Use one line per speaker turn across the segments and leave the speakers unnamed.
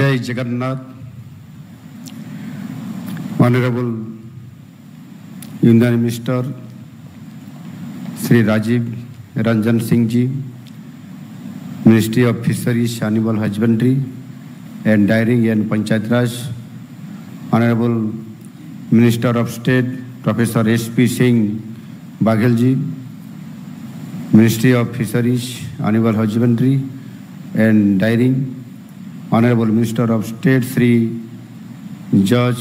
Jai Jagannath, Honorable Union Minister Sri Rajiv Ranjan Singh Ji, Ministry of Fisheries, Animal Husbandry and Dairying and Panchayat Raj, Honorable Minister of State Professor S.P. Singh Baghel Ji, Ministry of Fisheries, Animal Husbandry and Dairying, Honorable Minister of State Sri George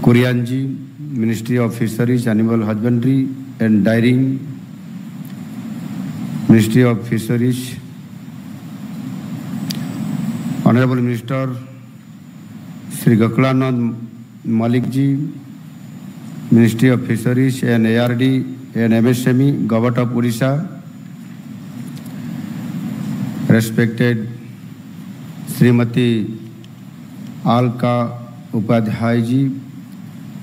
Kurian Ji, Ministry of Fisheries, Animal Husbandry and Dairying, Ministry of Fisheries, Honorable Minister Sri Gokulakanand Malik Ji, Ministry of Fisheries and ARD and MSME, Government of Odisha, respected Srimati Alka Upadhyay Ji,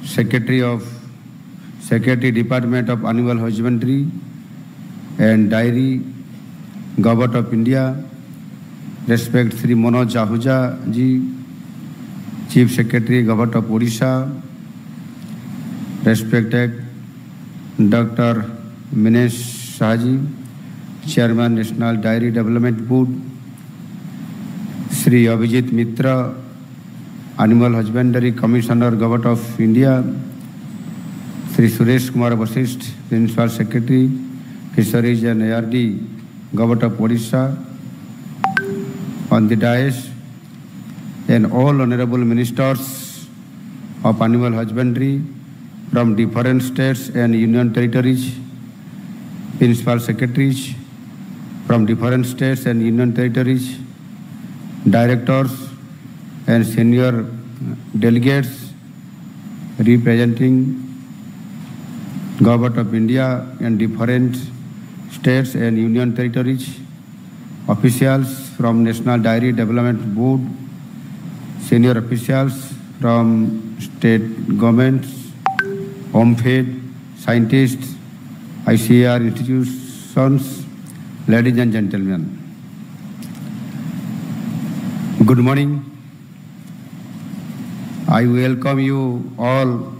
Secretary Department of Animal Husbandry and Dairy, Government of India, respect Sri Manoj Ahuja Ji, Chief Secretary, Government of Odisha, respected Dr. Minesh Sahaji, Chairman National Dairy Development Board, Sri Abhijit Mitra, Animal Husbandry Commissioner, Government of India, Sri Suresh Kumar Vasisht, Principal Secretary, Fisheries and ARD, Government of Odisha, on the dais, and all honorable ministers of animal husbandry from different states and union territories, principal secretaries from different states and union territories, directors and senior delegates representing Government of India and different states and union territories, officials from National Dairy Development Board, senior officials from state governments, OMFED, scientists, ICAR institutions, ladies and gentlemen. Good morning. I welcome you all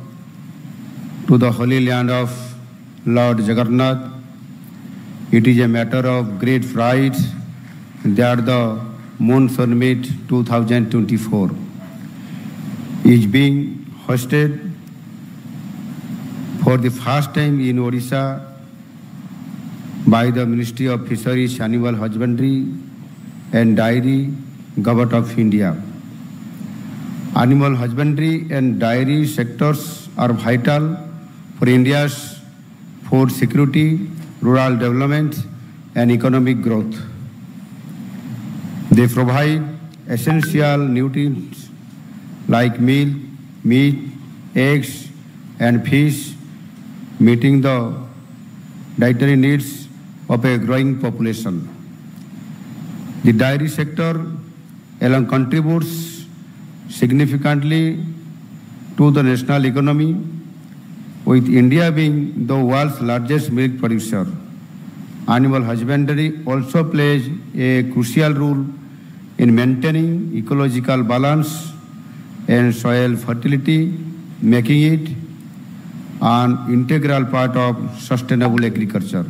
to the holy land of Lord Jagannath. It is a matter of great pride that the Monsoon Meet 2024 is being hosted for the first time in Odisha by the Ministry of Fisheries, Animal Husbandry and Dairy, Government of India. Animal husbandry and dairy sectors are vital for India's food security, rural development and economic growth. They provide essential nutrients like milk, meat, eggs and fish, meeting the dietary needs of a growing population. The dairy sector alone contributes significantly to the national economy, with India being the world's largest milk producer. Animal husbandry also plays a crucial role in maintaining ecological balance and soil fertility, making it an integral part of sustainable agriculture.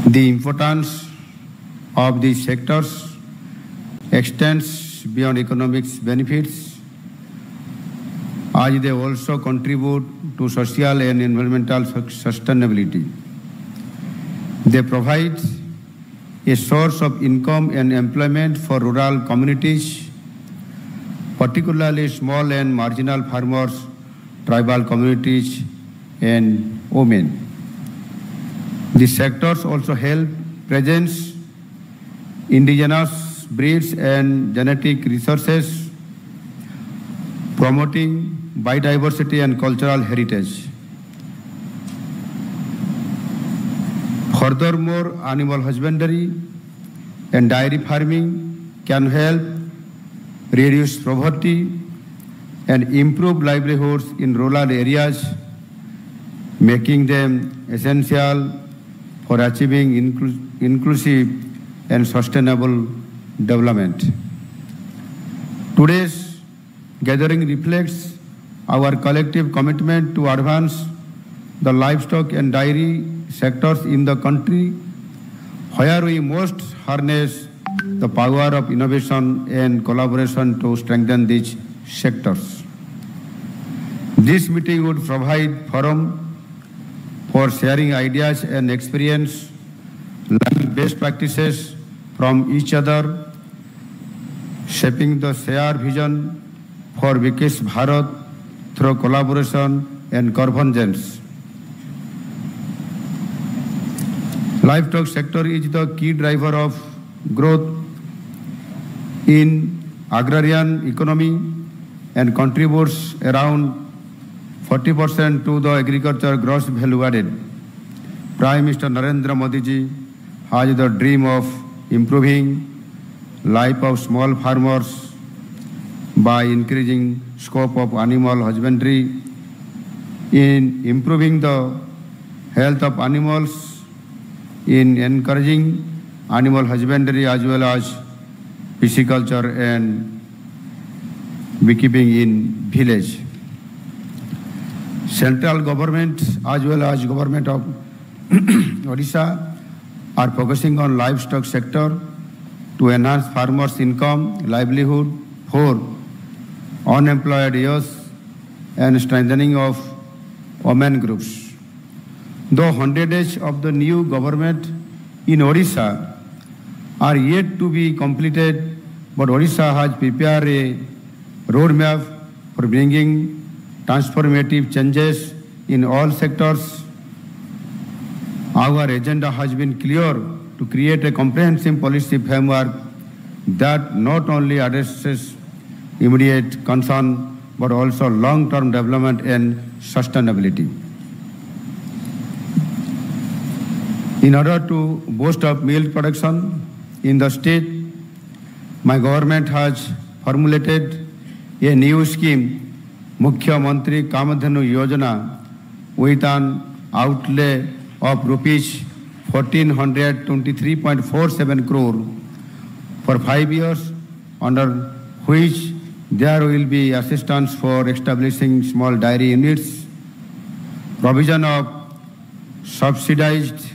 The importance of these sectors extends beyond economic benefits, as they also contribute to social and environmental sustainability. They provide a source of income and employment for rural communities, particularly small and marginal farmers, tribal communities, and women. These sectors also help present indigenous breeds and genetic resources, promoting biodiversity and cultural heritage. Furthermore, animal husbandry and dairy farming can help reduce poverty and improve livelihoods in rural areas, making them essential for achieving inclusive and sustainable development. Today's gathering reflects our collective commitment to advance the livestock and dairy sectors in the country, where we must harness the power of innovation and collaboration to strengthen these sectors. This meeting would provide forum for sharing ideas and experience, learning best practices from each other, shaping the shared vision for Viksit Bharat through collaboration and convergence. Livestock sector is the key driver of growth in agrarian economy and contributes around 40% to the agriculture gross value added. Prime Minister Narendra Modi ji has the dream of improving life of small farmers by increasing scope of animal husbandry, in improving the health of animals, in encouraging animal husbandry as well as pisciculture and beekeeping in village. Central government as well as government of Odisha are focusing on livestock sector to enhance farmers' income, livelihood for unemployed youth and strengthening of women groups. Though 100 days of the new government in Odisha are yet to be completed, but Odisha has prepared a roadmap for bringing transformative changes in all sectors. Our agenda has been clear to create a comprehensive policy framework that not only addresses immediate concern but also long-term development and sustainability. In order to boost up milk production in the state, my government has formulated a new scheme, Mukhya Mantri Kamadhenu Yojana, with an outlay of rupees 1,423.47 crore for 5 years, under which there will be assistance for establishing small dairy units, provision of subsidized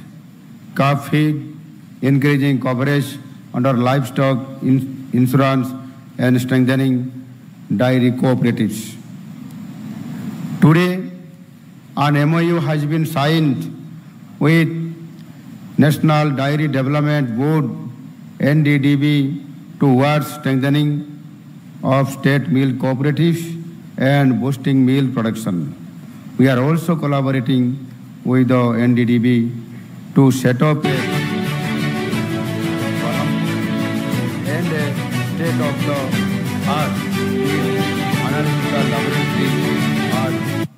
calf feed, increasing coverage under livestock insurance, and strengthening dairy cooperatives. Today, an MOU has been signed with National Dairy Development Board (NDDB) towards strengthening of state milk cooperatives and boosting milk production. We are also collaborating with the NDDB to set up a state-of-the-art analytical laboratory at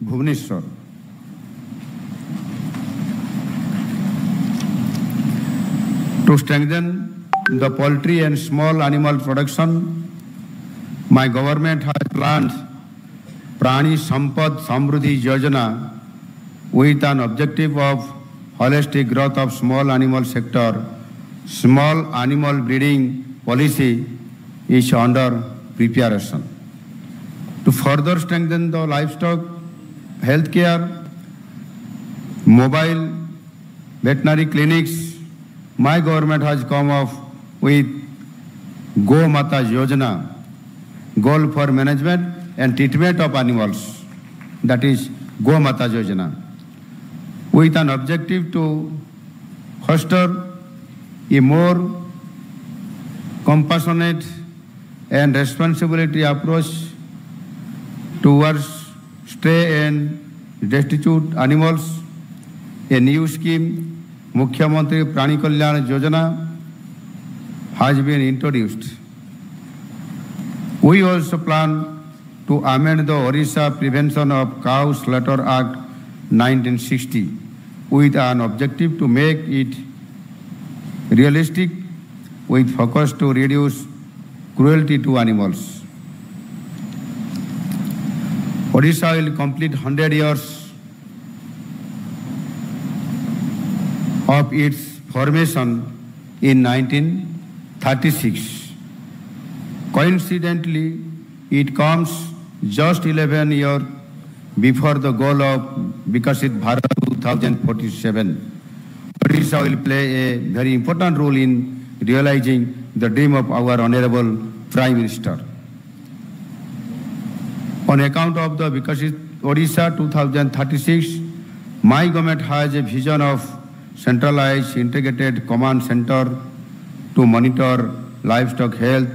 Bhubaneswar. To strengthen the poultry and small animal production, my government has planned Prani Sampad Samruddhi Yojana with an objective of holistic growth of small animal sector. Small animal breeding policy is under preparation. To further strengthen the livestock healthcare, mobile veterinary clinics, my government has come up with Go Mata Yojana, goal for management and treatment of animals, that is Go Mata Yojana, with an objective to foster a more compassionate and responsibility approach towards stray and destitute animals. A new scheme, Mukhya Mantri Prani Kalyan Yojana, has been introduced. We also plan to amend the Odisha Prevention of Cow Slaughter Act 1960 with an objective to make it realistic with focus to reduce cruelty to animals. Odisha will complete 100 years of its formation in 1936. Coincidentally, it comes just 11 years before the goal of Vikasit Bharat 2047. Odisha will play a very important role in realizing the dream of our Honorable Prime Minister. On account of the Vikasit Odisha 2036, my government has a vision of centralized integrated command center to monitor livestock health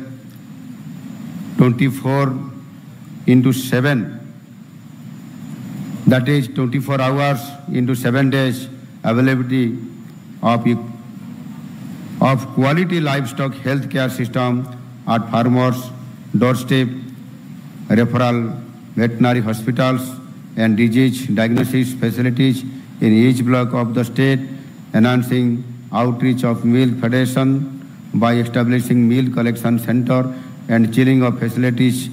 24/7, that is 24 hours into 7 days availability of quality livestock health care system at farmers' doorstep, referral veterinary hospitals and disease diagnosis facilities in each block of the state, enhancing outreach of milk federation by establishing milk collection center and chilling of facilities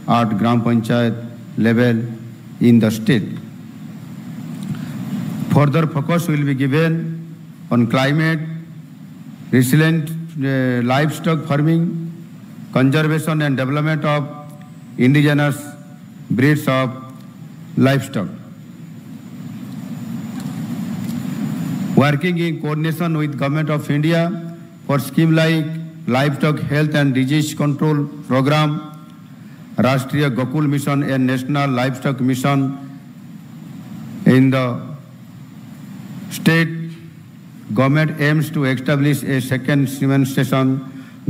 at Gram Panchayat level in the state. Further focus will be given on climate resilient livestock farming, conservation and development of indigenous breeds of livestock. Working in coordination with Government of India for scheme like Livestock Health and Disease Control Program, Rashtriya Gokul Mission and National Livestock Mission in the state, government aims to establish a second semen station,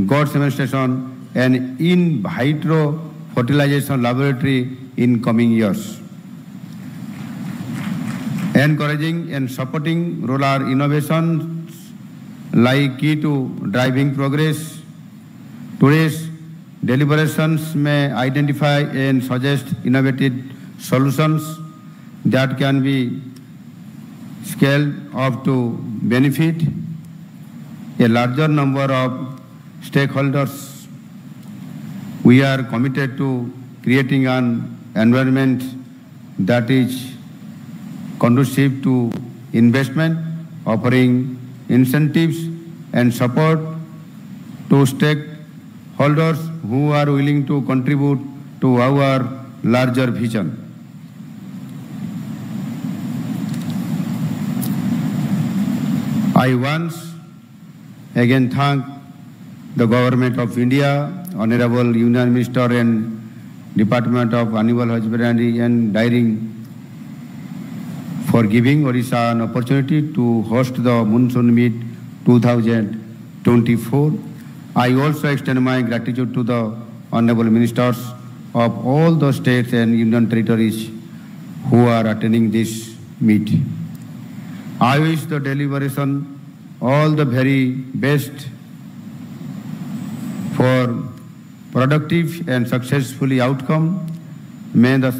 goat semen station and in vitro fertilization laboratory in coming years. Encouraging and supporting rural innovations like key to driving progress. Today's deliberations may identify and suggest innovative solutions that can be scaled up to benefit a larger number of stakeholders. We are committed to creating an environment that is conducive to investment, offering incentives and support to stakeholders who are willing to contribute to our larger vision. I once again thank the Government of India, Honorable Union Minister and Department of Animal Husbandry and Dairying for giving Odisha an opportunity to host the Monsoon Meet 2024. I also extend my gratitude to the Honorable Ministers of all the states and union territories who are attending this meet. I wish the deliberation all the very best for productive and successfully outcome. May the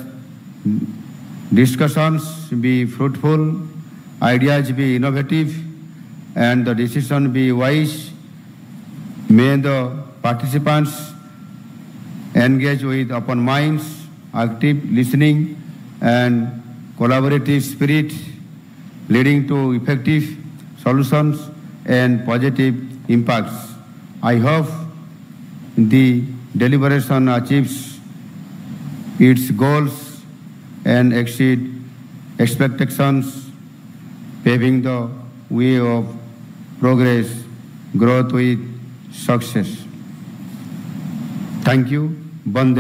discussions be fruitful, ideas be innovative, and the decision be wise. May the participants engage with open minds, active listening, and collaborative spirit, leading to effective solutions and positive impacts. I hope the deliberation achieves its goals and exceed expectations, paving the way of progress, growth with success. Thank you. Bande